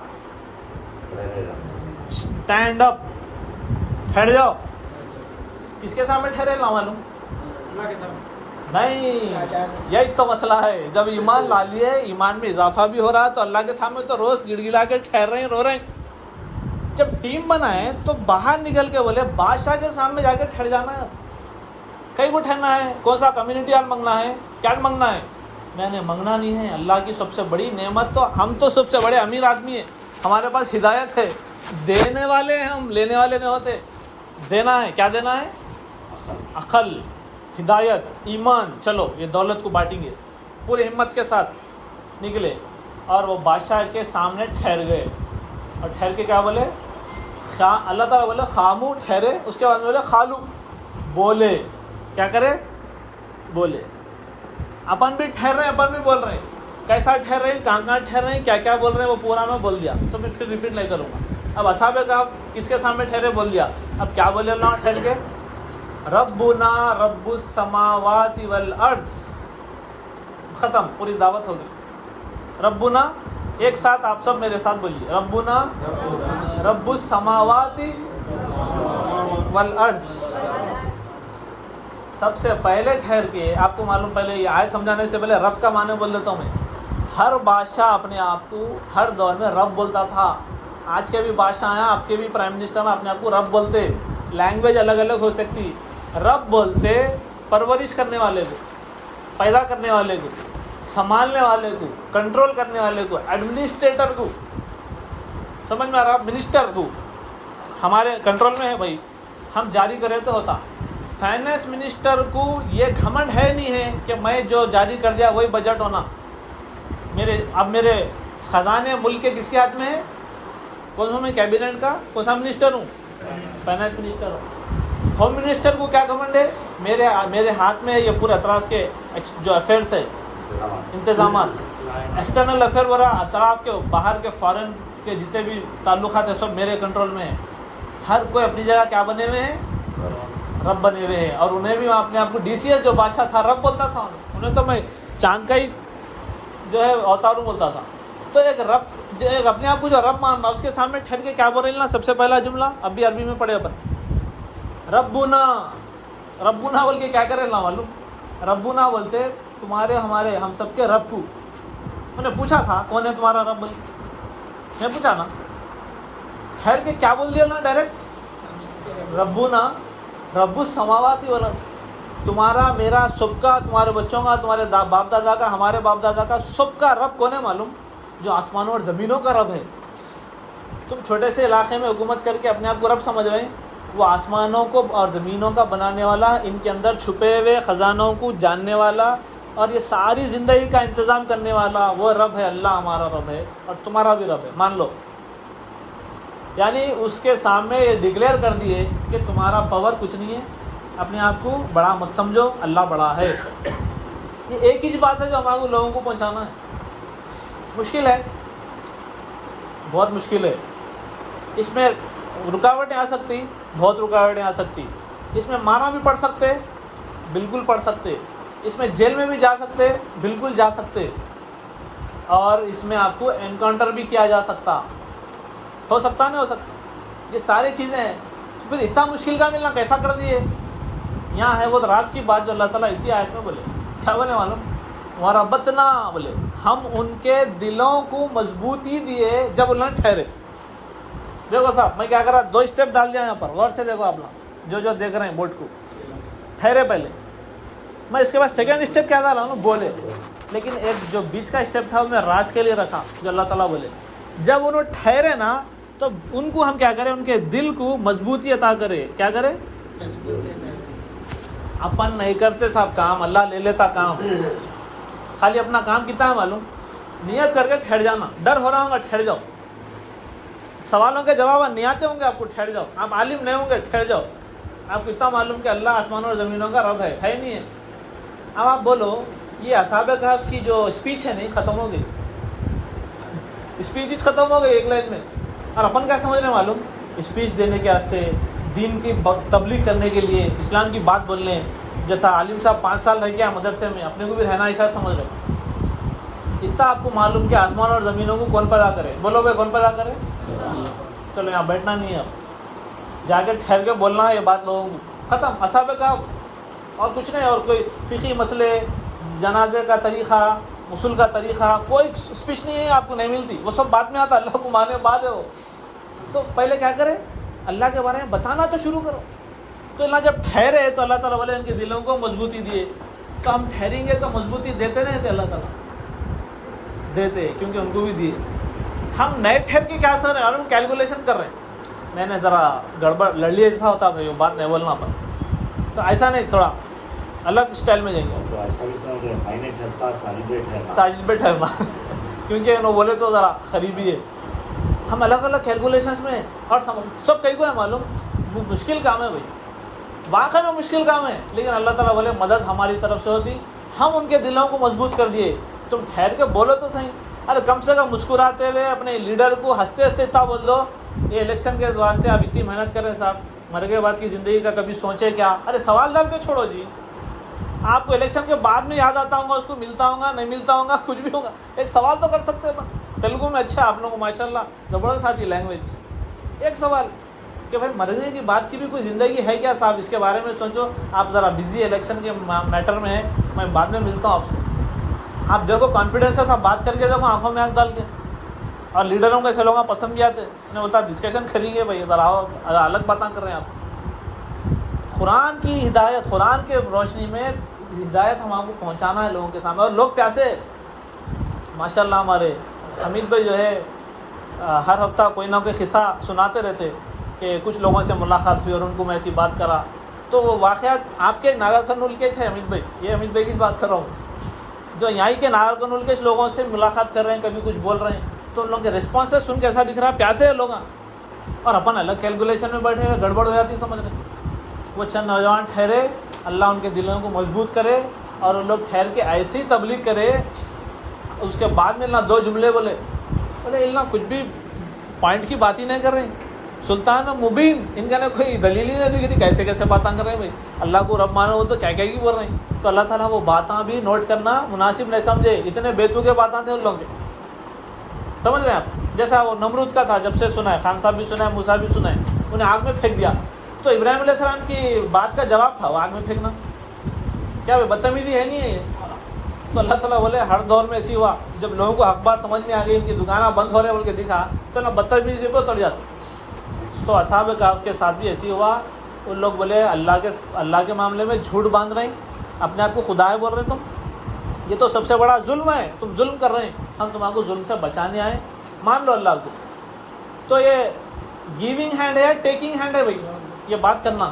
Stand up. ٹھہر جاؤ. کس کے سامنے ٹھہرے لا معلوم؟ نہیں، یہی تو مسئلہ ہے. جب ایمان لا لیے، ایمان میں اضافہ بھی ہو رہا ہے تو اللہ کے سامنے تو روز گڑ گڑا کے ٹھہر رہے ہیں، رو رہے ہیں. جب ٹیم بنائے تو باہر نکل کے بولے بادشاہ کے سامنے جا کے ٹھہر جانا ہے. کہیں کو ٹھہرنا ہے؟ کون سا کمیونٹی ہال منگنا ہے؟ کیا منگنا ہے؟ میں نے منگنا نہیں ہے. اللہ کی سب سے بڑی نعمت تو ہم تو سب سے بڑے امیر آدمی ہیں، ہمارے پاس ہدایت ہے. دینے والے ہیں ہم، لینے والے نہیں ہوتے. دینا ہے، کیا دینا ہے؟ عقل، ہدایت، ایمان. چلو یہ دولت کو بانٹیں گے. پوری ہمت کے ساتھ نکلے اور وہ بادشاہ کے سامنے ٹھہر گئے. اور ٹھہر کے کیا بولے؟ اللہ تعالیٰ بولے خامو ٹھہرے. اس کے بعد بولے خالو، بولے. کیا کرے؟ بولے. اپن بھی ٹھہر رہے ہیں، اپن بھی بول رہے ہیں. کیسا ٹھہر رہے ہیں، کہاں ٹھہر رہے ہیں، کیا کیا بول رہے ہیں، وہ پورا میں بول دیا تو میں پھر ریپیٹ نہیں کروں گا. اب اصحاب کہف کس کے سامنے ٹھہرے؟ بول دیا. اب کیا بولے اللہ ٹھہر کے؟ ربنا رب السماوات والارض. ختم، پوری دعوت ہو گئی. ربنا، ایک ساتھ آپ سب میرے ساتھ بولیے، ربنا رب السماوات والارض. سب سے پہلے ٹھہر کے آپ کو معلوم، پہلے یہ آیت سمجھانے سے پہلے رب کا معنی بول دیتا ہوں میں. ہر بادشاہ اپنے آپ کو ہر دور میں رب بولتا تھا. آج کے بھی بادشاہ ہیں، آپ کے بھی پرائم منسٹر ہیں، اپنے آپ کو رب بولتے. لینگویج الگ الگ ہو سکتی. رب بولتے پرورش کرنے والے کو، پیدا کرنے والے کو، سنبھالنے والے کو، کنٹرول کرنے والے کو، ایڈمنسٹریٹر کو. سمجھ میں آ رہا؟ منسٹر کو ہمارے کنٹرول میں ہے بھائی، ہم جاری کرے تو ہوتا. فائنانس منسٹر کو یہ گھمنڈ ہے نہیں ہے کہ میں جو جاری کر دیا وہی بجٹ ہونا. اب میرے خزانے ملک کے کس کے ہاتھ میں ہے؟ کون سا؟ میں کیبنٹ کا کون سا منسٹر ہوں؟ فائنانس منسٹر ہوں. ہوم منسٹر کو کیا گھمنڈ ہے؟ میرے ہاتھ میں ہے یہ پورے اطراف کے جو افیئرس ہے، انتظامات، ایکسٹرنل افیئر وغیرہ، اطراف کے باہر کے فارن کے جتنے بھی تعلقات ہیں سب میرے کنٹرول میں ہیں. ہر کوئی اپنی جگہ کیا بنے ہوئے ہیں؟ رب بنے ہوئے ہیں. اور انہیں بھی اپنے آپ کو ڈی سی ایس جو بادشاہ تھا رب بولتا تھا. انہیں تو میں چاند کا ہی جو ہے اوتارو بولتا تھا. تو ایک رب، جو ایک اپنے آپ کو جو رب ماننا، اس کے سامنے ٹھہر کے کیا بول رہے ہیں؟ سب سے پہلا جملہ اب بھی عربی میں پڑھے اپن، ربنا. ربنا بول کے کیا کرے اللہ معلوم؟ ربنا بولتے تمہارے ہمارے ہم سب کے رب کو. میں نے پوچھا تھا کون ہے تمہارا رب؟ بول میں پوچھا نا. ٹھہر کے کیا بول دیا نا ڈائریکٹ؟ ربنا رب السماوات والارض. تمہارا میرا سب کا، تمہارے بچوں کا، تمہارے باپ دادا کا، ہمارے باپ دادا کا، سب کا رب کون ہے معلوم؟ جو آسمانوں اور زمینوں کا رب ہے. تم چھوٹے سے علاقے میں حکومت کر کے اپنے آپ کو رب سمجھ رہے ہیں. وہ آسمانوں کو اور زمینوں کا بنانے والا، ان کے اندر چھپے ہوئے خزانوں کو جاننے والا اور یہ ساری زندگی کا انتظام کرنے والا وہ رب ہے. اللہ ہمارا رب ہے اور تمہارا بھی رب ہے، مان لو. یعنی اس کے سامنے یہ ڈکلیئر کر دیے کہ تمہارا پاور کچھ نہیں ہے، اپنے آپ کو بڑا مت سمجھو، اللہ بڑا ہے. یہ ایک ہی بات ہے جو ہمارے لوگوں کو پہنچانا ہے. مشکل ہے، بہت مشکل ہے. اس میں رکاوٹیں آ سکتی، بہت رکاوٹیں آ سکتی. اس میں مارا بھی پڑ سکتے، بالکل پڑ سکتے. اس میں جیل میں بھی جا سکتے، بالکل جا سکتے. اور اس میں آپ کو انکاؤنٹر بھی کیا جا سکتا. ہو سکتا نہیں ہو سکتا. یہ ساری چیزیں ہیں. پھر اتنا مشکل کا ملنا کیسا کر دیے؟ یہاں ہے وہ راز کی بات جو اللہ تعالیٰ اسی آیت میں بولے. کیا بولے معلوم؟ وَرَبَطْنَا بولے ہم ان کے دلوں کو مضبوطی دیے جب انہوں نے ٹھہرے. دیکھو صاحب میں کیا کر رہا، 2 اسٹیپ ڈال دیا یہاں پر، غور سے دیکھو آپ لوگ جو دیکھ رہے ہیں بورڈ کو. ٹھہرے پہلے، میں اس کے بعد سیکنڈ اسٹیپ کیا ڈال رہا ہوں؟ بولے. لیکن ایک جو بیچ کا اسٹیپ تھا وہ میں راز کے لیے رکھا جو اللہ تعالیٰ بولے. جب انہوں ٹھہرے نا تو ان کو ہم کیا کریں؟ ان کے دل کو مضبوطی عطا کرے. کیا کرے؟ اپن نہیں کرتے صاحب کام، اللہ لے لیتا کام. خالی اپنا کام کتنا ہے معلوم؟ نیت کر کے ٹھہر جانا. ڈر ہو رہا ہوگا، ٹھہر جاؤ. سوالوں کے جواب نہیں آتے ہوں گے آپ کو، ٹھہر جاؤ. آپ عالم نہیں ہوں گے، ٹھہر جاؤ. آپ کو اتنا معلوم کہ اللہ آسمانوں اور زمینوں کا رب ہے نہیں ہے. اب آپ بولو یہ اصحاب کہف کی جو اسپیچ ہے نہیں ختم ہو گئی، اسپیچ ختم ہو گئی ایک لائن میں. اور اپن کیا سمجھ رہے ہیں معلوم؟ اسپیچ دینے کے واسطے، دین کی تبلیغ کرنے کے لیے، اسلام کی بات بولنے. جیسا عالم صاحب 5 سال رہ گیا مدرسے میں، اپنے کو بھی رہنا ایسا سمجھ رہے. اتنا آپ کو معلوم کہ آسمان اور زمینوں کو کون پیدا کرے؟ بولو بھائی کون پیدا کرے؟ چلو یہاں بیٹھنا نہیں ہے، اب جا کے ٹھہر کے بولنا ہے یہ بات لوگوں کو. ختم. اصحاب کہف اور کچھ نہیں. اور کوئی فقہی مسئلے, جنازے کا طریقہ, غسل کا طریقہ, کوئی اسپیچ نہیں ہے آپ کو نہیں ملتی, وہ سب بعد میں آتا. اللہ کو مانے بعد ہے وہ. تو پہلے کیا کرے, اللہ کے بارے میں بتانا تو شروع کرو. تو اللہ جب ٹھہرے تو اللہ تعالیٰ والے ان کے دلوں کو مضبوطی دیے. تو ہم ٹھہریں گے تو مضبوطی دیتے نہیں تھے, اللہ تعالیٰ دیتے کیونکہ ان کو بھی دیے. ہم نئے ٹھہر کے کیا سر ہم کیلکولیشن کر رہے ہیں, میں نے ذرا گڑبڑ لڑ لیا جیسا ہوتا ہے, بات نہیں بولنا پر. تو ایسا نہیں, تھوڑا الگ اسٹائل میں جائیں گے. تو ایسا بھی سمجھ معنی ٹھہرتا ساجد پہ ٹھہرنا کیونکہ انہوں بولے تو ذرا قریبی ہے. ہم الگ الگ کیلکولیشنس میں اور سب کئی کو ہے معلوم, مشکل کام ہے بھائی, واقعی میں مشکل کام ہے. لیکن اللہ تعالیٰ بولے مدد ہماری طرف سے ہوتی, ہم ان کے دلوں کو مضبوط کر دیے. تم ٹھہر کے بولو تو صحیح. ارے کم سے کم مسکراتے ہوئے اپنے لیڈر کو ہنستے ہنستے اتنا بول دو, یہ الیکشن کے واسطے آپ اتنی محنت کریں صاحب, مرنے کے بعد کی زندگی کا کبھی سوچے کیا. ارے سوال ڈال کے چھوڑو جی. آپ کو الیکشن کے بعد میں یاد آتا ہوں گا, اس کو ملتا ہوں گا, نہیں ملتا ہوں گا, کچھ بھی ہوگا, ایک سوال تو کر سکتے ہیں. تیلگو میں اچھا آپ لوگوں کو ماشاء اللہ زبردست آتی لینگویج. ایک سوال کہ بھائی مرنے کی بات کی بھی کوئی زندگی ہے کیا صاحب, اس کے بارے میں سوچو. آپ ذرا بزی الیکشن کے میٹر میں ہیں, میں بعد میں ملتا ہوں آپ سے. آپ دیکھو کانفیڈینس سے آپ بات کر کے دیکھو, آنکھوں میں آنکھ ڈال کے. اور لیڈروں کو ایسے لوگوں پسند بھی آتے, انہیں بولتا ڈسکشن کریں گے بھائی, ذرا آؤ, الگ باتیں کر رہے ہیں آپ. قرآن کی ہدایت, قرآن کے روشنی میں ہدایت ہم آپ کو پہنچانا ہے لوگوں کے سامنے. اور لوگ پیاسے ماشاء اللہ. ہمارے حمید بھائی جو ہے ہر ہفتہ کوئی نہ کوئی قصہ سناتے رہتے کہ کچھ لوگوں سے ملاقات ہوئی اور ان کو میں ایسی بات کرا. تو وہ واقعات آپ کے ناگر کرنول کے ہے حمید بھائی, یہ حمید بھائی کی بات کر رہا ہوں, جو یہاں کے ناگر کرنول کے لوگوں سے ملاقات کر رہے ہیں, کبھی کچھ بول رہے ہیں, تو ان لوگوں کے رسپانس سے سن کے ایسا دکھ رہا ہے پیاسے ہے لوگ. اور اپن الگ کیلکولیشن میں بیٹھے ہوئے, گڑبڑ ہو جاتی سمجھ رہے. وہ چند نوجوان ٹھہرے, اللہ ان کے دلوں کو مضبوط کرے, اور ان لوگ ٹھہر کے ایسی تبلیغ کرے. اس کے بعد میں اللہ 2 جملے بولے اللہ کچھ بھی پوائنٹ کی بات ہی نہیں کر رہے ہیں, سلطان مبین, ان کا کوئی دلیل ہی نہیں دکھ رہی, کیسے کیسے باتیں کر رہے ہیں بھائی. اللہ کو رب مانو, وہ تو کیا کیا کی بول رہے ہیں. تو اللہ تعالیٰ وہ باتیں بھی نوٹ کرنا مناسب نہیں سمجھے. اتنے بیتوکے باتیں تھے ان لوگوں کے, سمجھ رہے ہیں آپ. جیسا وہ نمرود کا تھا, جب سے سنا ہے, خان صاحب بھی سنا ہے, موسیٰ بھی سنا ہے, انہیں آگ میں پھینک دیا. تو ابراہیم علیہ السلام کی بات کا جواب تھا وہ آگ میں پھینکنا. کیا بھائی بدتمیزی ہے نہیں ہے یہ. تو اللہ تعالیٰ بولے ہر دور میں ایسی ہوا, جب لوگوں کو حق بات سمجھ میں آ گئی, ان کی دکانیں بند ہو رہے بول کے دکھا, تو اللہ بدتمیزی پہ چڑھ جاتے. تو اصحاب کہف کے ساتھ بھی ایسی ہوا. ان لوگ بولے اللہ کے معاملے میں جھوٹ باندھ رہے ہیں, اپنے آپ کو خدا ہے بول رہے ہیں, تم یہ تو سب سے بڑا ظلم ہے, تم ظلم کر رہے ہیں, ہم تمہارے کو ظلم سے بچانے آئے, مان لو اللہ کو. تو یہ گیونگ ہینڈ ہے, ٹیکنگ ہینڈ ہے بھائی, یہ بات کرنا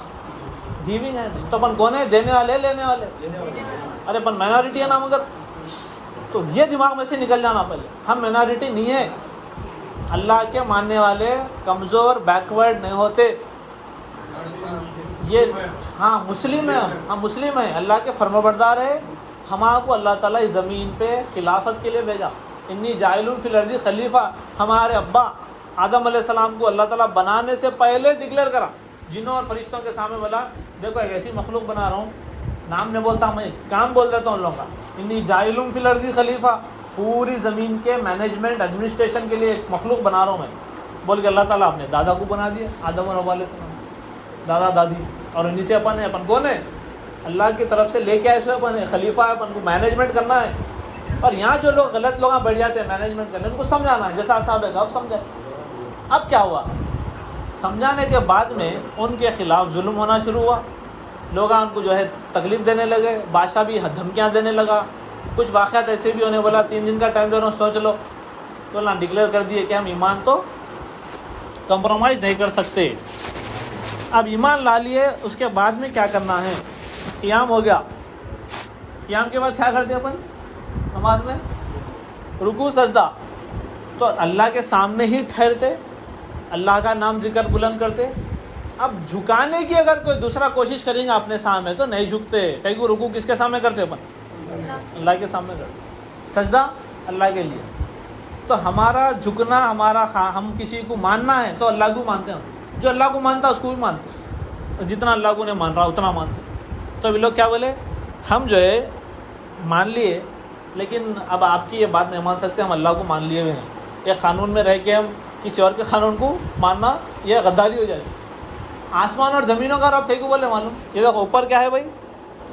گیونگ ہینڈ ہے. تو اپن کون ہے, دینے والے لینے والے. ارے اپن مائنارٹی ہے نا, مگر تو یہ دماغ میں سے نکل جانا پہلے, ہم مائنارٹی نہیں ہے. اللہ کے ماننے والے کمزور بیکورڈ نہیں ہوتے. یہ ہاں مسلم ہیں, ہم مسلم ہیں, اللہ کے فرمانبردار ہے. ہمارے کو اللہ تعالیٰ اس زمین پہ خلافت کے لیے بھیجا. انی جاعل فی الارض خلیفہ. ہمارے ابا آدم علیہ السلام کو اللہ تعالیٰ بنانے سے پہلے ڈکلیئر کرا, جنوں اور فرشتوں کے سامنے بولا دیکھو ایک ایسی مخلوق بنا رہا ہوں, نام نہیں بولتا, میں کام بول دیتا ہوں ان لوگوں کا. انی جاعل فی الارض خلیفہ, پوری زمین کے مینجمنٹ ایڈمنسٹریشن کے لیے ایک مخلوق بنا رہا ہوں میں, بول کے اللہ تعالیٰ اپنے دادا کو بنا دیا, آدم اور حوا علیہ السلام, دادا دادی, اور انہیں سے اپن ہے. اپن کون ہے, اللہ کی طرف سے لے کے آئے سو اپن ہے, خلیفہ ہے, اپن کو مینجمنٹ کرنا ہے. اور یہاں جو لوگ غلط لوگ بیٹھ جاتے ہیں مینجمنٹ کرنے, ان کو سمجھانا ہے, جیسا صاحب ہے اب سمجھائے. اب کیا ہوا, سمجھانے کے بعد میں ان کے خلاف ظلم ہونا شروع ہوا. لوگ ان کو جو ہے تکلیف دینے لگے, بادشاہ بھی دھمکیاں دینے لگا. کچھ واقعات ایسے بھی ہونے, بولا 3 دن کا ٹائم دے رہا ہوں, سوچ لو. تو اللہ ڈکلیئر کر دیے کہ ہم ایمان تو کمپرومائز نہیں کر سکتے. اب ایمان لا لیے, اس کے بعد میں کیا کرنا ہے, قیام ہو گیا. قیام کے بعد کیا کرتے اپن نماز میں, رکوع سجدہ. تو اللہ کے سامنے ہی ٹھہرتے, اللہ کا نام ذکر بلند کرتے. اب جھکانے کی اگر کوئی دوسرا کوشش کریں گے اپنے سامنے تو نہیں جھکتے. کہیں کو رکوع کس کے سامنے کرتے اپن, اللہ کے سامنے کرتے. سجدہ اللہ کے لیے. تو ہمارا جھکنا, ہم کسی کو ماننا ہے تو اللہ کو مانتے ہیں. جو اللہ کو مانتا ہے اس کو بھی مانتے, جتنا اللہ کو نہیں مان رہا اتنا مانتے. تو یہ لوگ کیا بولے, ہم جو ہے مان لیے, لیکن اب آپ کی یہ بات نہیں مان سکتے, ہم اللہ کو مان لیے ہوئے ہیں. یہ قانون میں رہ کے ہم کسی اور کے قانون کو ماننا یہ غداری ہو جائے. آسمان اور زمینوں کا رب کہیں کو بولے معلوم. یہ دیکھو اوپر کیا ہے بھائی,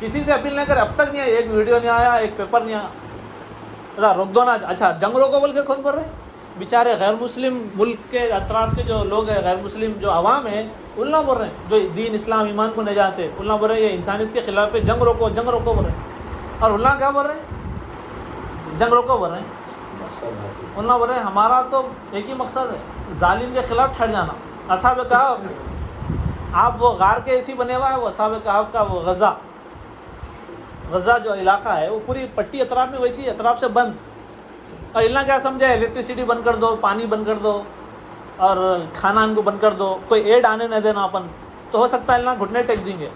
کسی سے اپیل نہیں کرے، اب تک نہیں آئی، ایک ویڈیو نہیں آیا، ایک پیپر نہیں آیا. روک دو نا. اچھا جنگ روکو بول کے کون بول رہے ہیں؟ بیچارے غیر مسلم ملک کے اطراف کے جو لوگ ہیں، غیر مسلم جو عوام ہیں، اللہ بول رہے ہیں، جو دین اسلام ایمان کو نجات ہے، اللہ بول رہے ہیں یہ انسانیت کے خلاف ہے، جنگ روکو جنگ روکو بول رہے ہیں. اور اللہ کیا بول رہے ہیں؟ جنگ روکو بول رہے ہیں. اللہ بول رہے ہیں ہمارا تو ایک ہی مقصد ہے، ظالم کے خلاف ٹھہر جانا. اصحاب کہف، آپ وہ غار کے ایسی بنے ہوا ہے، وہ اصحاب کہف کا وہ غزہ جو علاقہ ہے وہ پوری پٹی اطراف میں ویسی اطراف سے بند. اور اللہ کیا سمجھا، الیکٹریسٹی بند کر دو، پانی بند کر دو، اور کھانا ان کو بند کر دو، کوئی ایڈ آنے نہ دینا اپن، تو ہو سکتا ہے اللہ گھٹنے ٹیک دیں گے.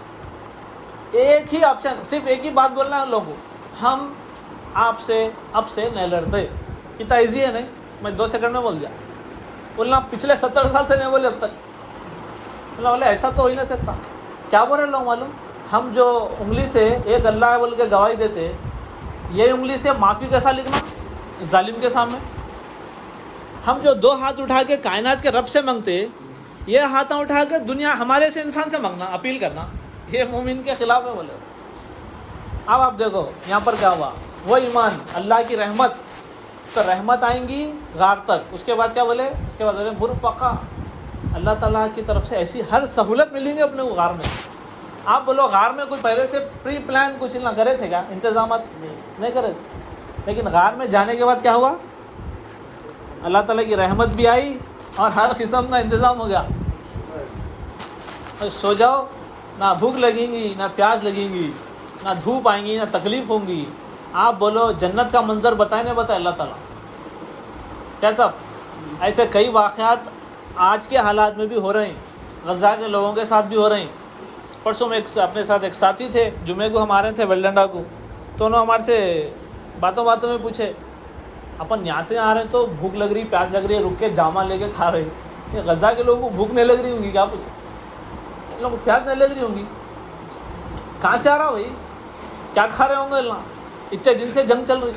ایک ہی آپشن، صرف ایک ہی بات بولنا ہے لوگوں کو، ہم آپ سے اب سے نہیں لڑتے. کتنا ایزی ہے نہیں، میں 2 سیکنڈ میں بول دیا. بولنا پچھلے 70 سال سے نہیں بولے اب تک. اللہ بولے ایسا تو ہو ہی نہیں سکتا. کیا بول رہے لوگ معلوم؟ ہم جو انگلی سے ایک اللہ ہے بول کے گواہی دیتے، یہ انگلی سے معافی کیسا لکھنا ظالم کے سامنے. ہم جو 2 ہاتھ اٹھا کے کائنات کے رب سے مانگتے، یہ ہاتھوں اٹھا کے دنیا ہمارے سے انسان سے مانگنا، اپیل کرنا، یہ مومن کے خلاف ہے بولے. اب آپ دیکھو یہاں پر کیا ہوا، وہ ایمان، اللہ کی رحمت، تو رحمت آئیں گی غار تک. اس کے بعد کیا بولے؟ اس کے بعد بولے مرفقہ، اللہ تعالیٰ کی طرف سے ایسی ہر سہولت ملیں گی اپنے کو غار میں. آپ بولو غار میں کوئی پہلے سے پری پلان کچھ نہ کرے تھے کیا؟ انتظامات نہیں کرے تھے. لیکن غار میں جانے کے بعد کیا ہوا؟ اللہ تعالیٰ کی رحمت بھی آئی اور ہر قسم کا انتظام ہو گیا. سو جاؤ، نہ بھوک لگیں گی، نہ پیاس لگیں گی، نہ دھوپ آئیں گی، نہ تکلیف ہوں گی. آپ بولو جنت کا منظر بتائے نہیں بتائے اللہ تعالیٰ کیا صاحب؟ ایسے کئی واقعات آج کے حالات میں بھی ہو رہے ہیں، غزہ کے لوگوں کے ساتھ بھی ہو رہے ہیں. پرسوں میں اپنے ساتھ ایک ساتھی تھے، جمعے کو ہمارے تھے ویلڈنڈا کو، تو انہوں ہمارے سے باتوں میں پوچھے اپن یہاں سے آ رہے ہیں تو بھوک لگ رہی، پیاس لگ رہی ہے، رک کے جامع لے کے کھا رہے. یہ غزہ کے لوگوں کو بھوک نہیں لگ رہی ہوں گی کیا؟ پوچھے ان لوگوں کو پیاس نہیں لگ رہی ہوں گی، کہاں سے آ رہا بھائی؟ کیا کھا رہے ہوں گے؟ اللہ اتنے دن سے جنگ چل رہی،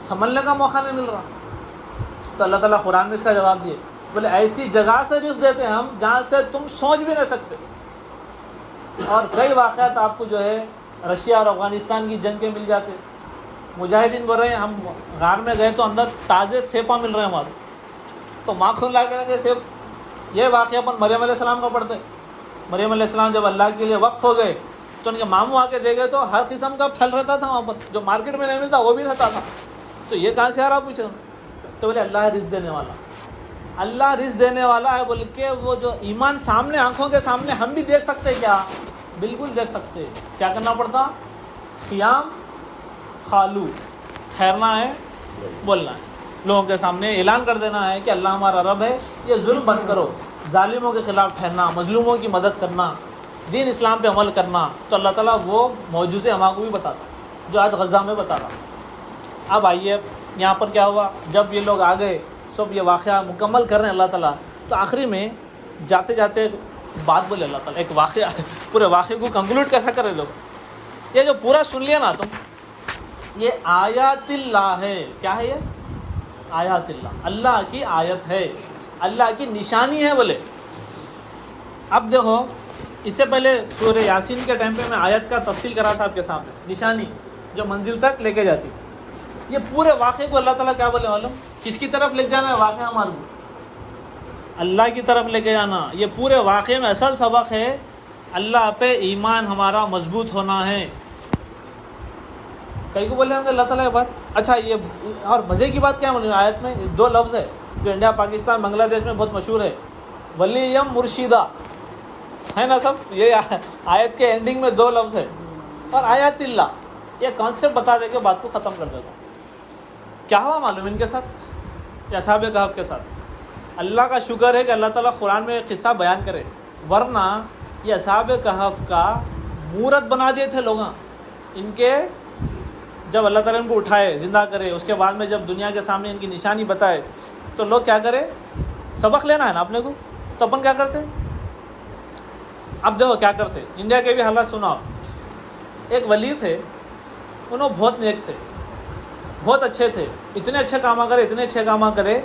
سنبھلنے کا موقع نہیں مل رہا. تو اللہ تعالیٰ قرآن میں اس کا جواب دیے، بولے ایسی جگہ سے رزق دیتے ہیں ہم جہاں سے تم سوچ بھی نہیں سکتے. اور کئی واقعات آپ کو جو ہے رشیا اور افغانستان کی جنگ کے مل جاتے. مجاہدین بول رہے ہیں ہم غار میں گئے تو اندر تازے سیپا مل رہے ہیں ہمارے، تو ماکھن لا کے سیب. یہ واقعہ اپن مریم علیہ السلام کا پڑھتے. مریم علیہ السلام جب اللہ کے لیے وقف ہو گئے تو ان کے ماموں آ کے دے گئے تو ہر قسم کا پھل رہتا تھا وہاں پر، جو مارکیٹ میں نہیں ملتا وہ بھی رہتا تھا. تو یہ کہاں سے آ رہا پوچھے؟ تو بولے اللہ رزق دینے والا، اللہ رزق دینے والا ہے بول کے. وہ جو ایمان سامنے آنکھوں کے سامنے ہم بھی دیکھ سکتے کیا؟ بالکل دیکھ سکتے. کیا کرنا پڑتا؟ خیام خالو، ٹھہرنا ہے، بولنا ہے، لوگوں کے سامنے اعلان کر دینا ہے کہ اللہ ہمارا رب ہے، یہ ظلم بند کرو، ظالموں کے خلاف ٹھہرنا، مظلوموں کی مدد کرنا، دین اسلام پہ عمل کرنا. تو اللہ تعالیٰ وہ معجزے ہمارے کو بھی بتاتا جو آج غزہ میں بتا رہا. اب آئیے یہاں پر کیا ہوا، جب یہ لوگ آ گئے سب یہ واقعہ مکمل کر رہے ہیں اللہ تعالیٰ، تو آخری میں جاتے جاتے بات بولے اللہ تعالیٰ، ایک واقعہ، پورے واقعے کو کنکلوڈ کیسا کرے لوگ. یہ جو پورا سن لیا نا تم، یہ آیات اللہ ہے. کیا ہے یہ؟ آیات اللہ، اللہ کی آیت ہے، اللہ کی نشانی ہے بولے. اب دیکھو اس سے پہلے سورہ یاسین کے ٹائم پہ میں آیت کا تفصیل کرا تھا آپ کے سامنے، نشانی جو منزل تک لے کے جاتی. یہ پورے واقعے کو اللہ تعالیٰ کیا بولے معلوم؟ کس کی طرف لے جانا ہے واقعہ ہمارے کو؟ اللہ کی طرف لے کے جانا. یہ پورے واقعے میں اصل سبق ہے اللہ پہ ایمان ہمارا مضبوط ہونا ہے. کئی کو بولے ہوں گے اللہ تعالیٰ یہ بات. اچھا یہ اور مزے کی بات کیا ہے آیت میں؟ 2 لفظ ہے جو انڈیا پاکستان بنگلہ دیش میں بہت مشہور ہے، ولیم مرشدہ ہے نا سب. یہ آیت کے اینڈنگ میں 2 لفظ ہے. اور آیات اللہ، یہ کانسیپٹ بتا دے کے بات کو ختم کر دیتا. کیا ہوا معلوم ان کے ساتھ، اصحاب کہف کے ساتھ؟ اللہ کا شکر ہے کہ اللہ تعالیٰ قرآن میں ایک قصہ بیان کرے، ورنہ یہ اصحاب کہف کا مورت بنا دیے تھے لوگاں. ان کے جب اللہ تعالیٰ ان کو اٹھائے، زندہ کرے، اس کے بعد میں جب دنیا کے سامنے ان کی نشانی بتائے تو لوگ کیا کرے؟ سبق لینا ہے نا اپنے کو. تو اپن کیا کرتے؟ اب دیکھو کیا کرتے. انڈیا کے بھی حالات سنا. ایک ولی تھے، انہوں بہت نیک تھے، بہت اچھے تھے، اتنے اچھے کام کرے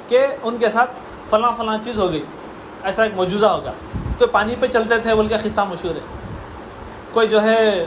کہ ان کے ساتھ فلاں چیز ہو گئی، ایسا ایک معجزہ ہوگا. کوئی پانی پہ چلتے تھے بول کے قصہ مشہور ہے. کوئی جو ہے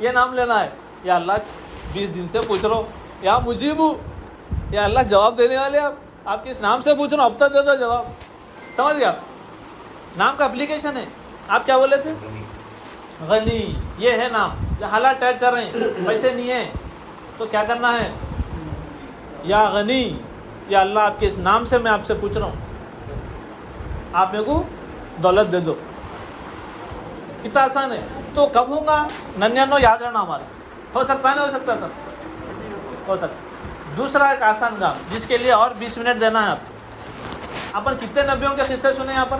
یہ نام لینا ہے. یا اللہ 20 دن سے پوچھ رہا ہوں, یا مجیبو, یا اللہ جواب دینے والے آپ کس نام سے پوچھ رہا ہوں, اب تک دے دو جواب. سمجھ گیا؟ نام کا اپلیکیشن ہے. آپ کیا بولے تھے؟ غنی. یہ ہے نام. حالات ٹائٹ چل رہے ہیں, پیسے نہیں ہیں, تو کیا کرنا ہے؟ یا غنی, یا اللہ آپ کے اس نام سے میں آپ سے پوچھ رہا ہوں, آپ میرے کو دولت دے دو. کتنا آسان ہے. تو کب ہوں گا؟ 99 یاد رہنا ہمارا. ہو سکتا ہے, نہیں ہو سکتا سر؟ ہو سکتا. دوسرا ایک آسان کام جس کے لیے اور 20 منٹ دینا ہے آپ. اپن کتنے نبیوں کے قصے سنے یہاں پر؟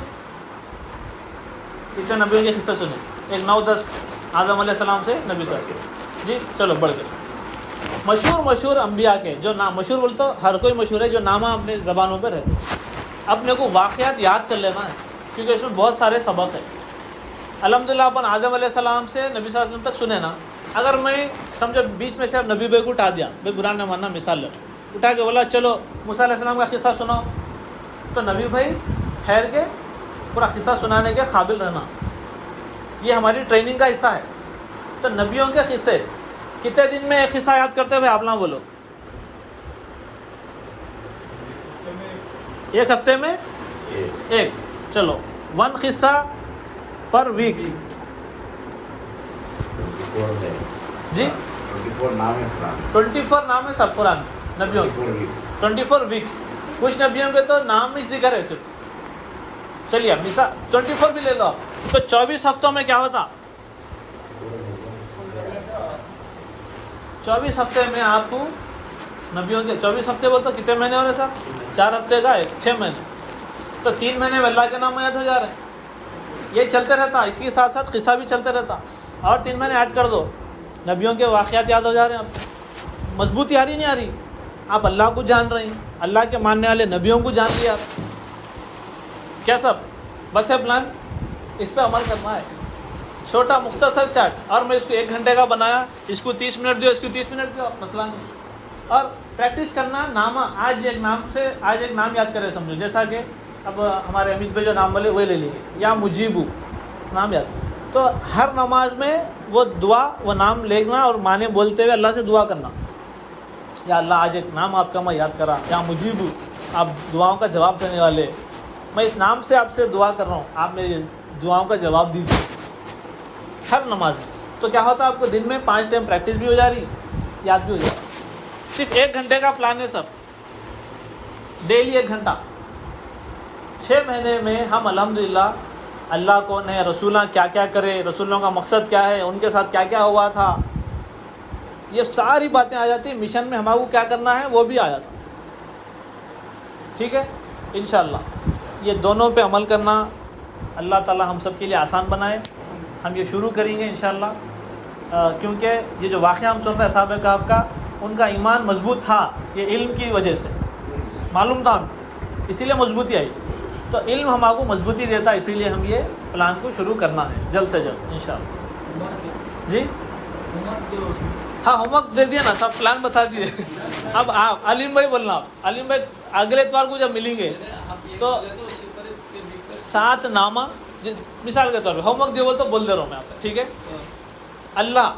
کتنے نبیوں کے قصے سنے؟ ایک 9-10 آدم علیہ السلام سے نبی صلی اللہ علیہ وسلم. جی چلو بڑھ گئے. مشہور انبیاء کے جو نام, مشہور بولتے ہر کوئی مشہور ہے جو نامہ اپنے زبانوں پہ رہتے. اپنے کو واقعات یاد کر لینا ہے کیونکہ اس میں بہت سارے سبق ہیں. الحمدللہ اپن آدم علیہ السلام سے نبی صلی اللہ علیہ وسلم تک سنے نا. اگر میں سمجھو 20 میں سے اب نبی بھائی کو اٹھا دیا, بھائی برا نہ ماننا, مثال لو, اٹھا کے بولا چلو موسیٰ علیہ السلام کا قصہ سناؤ, تو نبی بھائی ٹھہر کے پورا قصہ سنانے کے قابل رہنا. یہ ہماری ٹریننگ کا حصہ ہے. تو نبیوں کے قصے کتنے دن میں ایک قصہ یاد کرتے ہوئے آپ نہ بولو؟ ایک ہفتے میں ایک. چلو 1 قصہ پر ویک. جی 24 نام ہے قرآن. 24 نام ہے سب قرآن نبیوں کے. 24 ویکس. کچھ نبیوں کے تو نام ہی ذکر ہے صرف. چلیے مثال 24 بھی لے لو آپ, تو 24 ہفتوں میں کیا ہوتا؟ 24 ہفتے میں آپ کو نبیوں کے 24 ہفتے بولتے کتنے مہینے ہو رہے صاحب؟ 4 ہفتے کا 6 مہینے. تو 3 مہینے میں اللہ کے نام یاد ہو جا رہے ہیں. یہ چلتے رہتا. اس کے ساتھ ساتھ قصہ بھی چلتے رہتا. اور 3 مہینے ایڈ کر دو, نبیوں کے واقعات یاد ہو جا رہے ہیں. آپ مضبوطی آ رہی نہیں آ رہی؟ آپ اللہ کو جان رہے ہیں, اللہ کے ماننے والے نبیوں کو جان لیا آپ. کیا سب بس ہے پلان؟ اس پہ عمل کرنا ہے. چھوٹا مختصر چارٹ, اور میں اس کو 1 گھنٹے کا بنایا, اس کو 30 منٹ دو, اس کو 30 منٹ دو, مسئلہ نہیں. اور پریکٹس کرنا نامہ. آج ایک نام یاد کرے سمجھو, جیسا کہ اب ہمارے امید بھائی جو نام بولے وہ لے لیجیے, یا مجیبو نام یاد. تو ہر نماز میں وہ دعا, وہ نام لینا اور معنی بولتے ہوئے اللہ سے دعا کرنا. یا اللہ آج ایک نام آپ کا میں یاد کرا, یا مجیبو, آپ دعاؤں کا جواب دینے والے. میں اس نام سے آپ سے دعا کر رہا ہوں, آپ میری دعاؤں کا جواب دیجیے ہر نماز میں. تو کیا ہوتا ہے آپ کو دن میں 5 ٹائم پریکٹس بھی ہو جا رہی, یاد بھی ہو جا رہا. صرف 1 گھنٹے کا پلان ہے سب, ڈیلی 1 گھنٹہ. 6 مہینے میں ہم الحمدللہ اللہ کون ہے, رسولہ کیا کیا کرے, رسولوں کا مقصد کیا ہے, ان کے ساتھ کیا کیا ہوا تھا, یہ ساری باتیں آ جاتی. مشن میں ہمارے کو کیا کرنا ہے وہ بھی آ جاتا. ٹھیک ہے انشاءاللہ. یہ دونوں پہ عمل کرنا اللہ تعالی ہم سب کے لیے آسان بنائے. ہم یہ شروع کریں گے انشاءاللہ, کیونکہ یہ جو واقعہ ہم سن رہے ہیں اصحاب کہف کا, ان کا ایمان مضبوط تھا. یہ علم کی وجہ سے معلوم تھا ہم, اسی لیے مضبوطی آئی. تو علم ہمارے کو مضبوطی دیتا, اسی لیے ہم یہ پلان کو شروع کرنا ہے جلد سے جلد انشاءاللہ. جی ہاں ہوم ورک دے دیا نا, سب پلان بتا دیے. اب آپ علیم بھائی بولنا, آپ علیم بھائی اگلے اتوار کو جب ملیں گے تو 7 نامہ, مثال کے طور پہ ہوم ورک دے بول تو بول دے رہا ہوں میں آپ کو. ٹھیک ہے, اللہ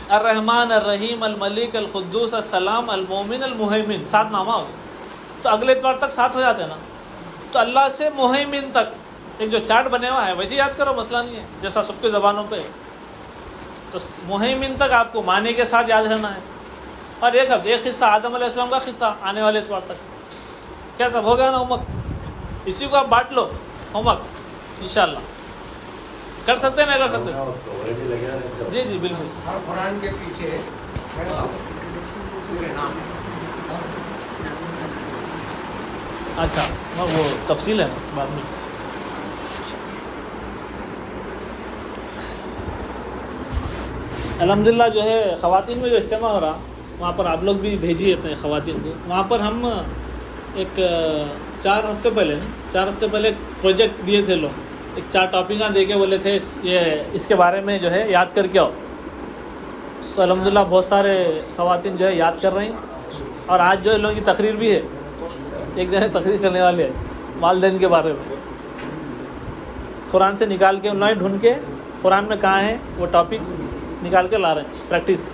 الرحمن الرحیم الملک القدوس السلام المومن المہیمن, 7 نامہ ہو گئے. تو اگلے اتوار تک 7 ہو جاتے ہیں نا. تو اللہ سے مہیمن تک ایک جو چارٹ بنے ہوا ہے ویسے یاد کرو, مسئلہ نہیں ہے, جیسا سب کے زبانوں پہ. تو مہیمن تک آپ کو معنی کے ساتھ یاد رہنا ہے. اور ایک ہفتے ایک قصہ, آدم علیہ السلام کا قصہ آنے والے اتوار تک. کیا سب ہو گیا نا ہوم ورک؟ اسی کو آپ بانٹ لو ہوم ورک انشاءاللہ. کر سکتے ہیں نہیں کر سکتے؟ جی جی بالکل. ہر قرآن کے پیچھے نام. اچھا وہ تفصیل ہے بعد میں. الحمدللہ جو ہے خواتین میں جو اجتماع ہو رہا, وہاں پر آپ لوگ بھی بھیجیے اپنے خواتین کو. وہاں پر ہم ایک 4 ہفتے پہلے ایک پروجیکٹ دیے تھے لوگ, ایک 4 ٹاپکاں دے کے بولے تھے اس کے بارے میں جو ہے یاد کر کے آؤ. تو الحمدللہ بہت سارے خواتین جو ہے یاد کر رہی ہیں. اور آج جو ہے لوگوں کی تقریر بھی ہے, ایک جگہ تقریر کرنے والے ہیں والدین کے بارے میں, قرآن سے نکال کے انہوں نے ڈھونڈ کے قرآن میں کہاں ہے وہ ٹاپک نکال کے لا رہے ہیں پریکٹس.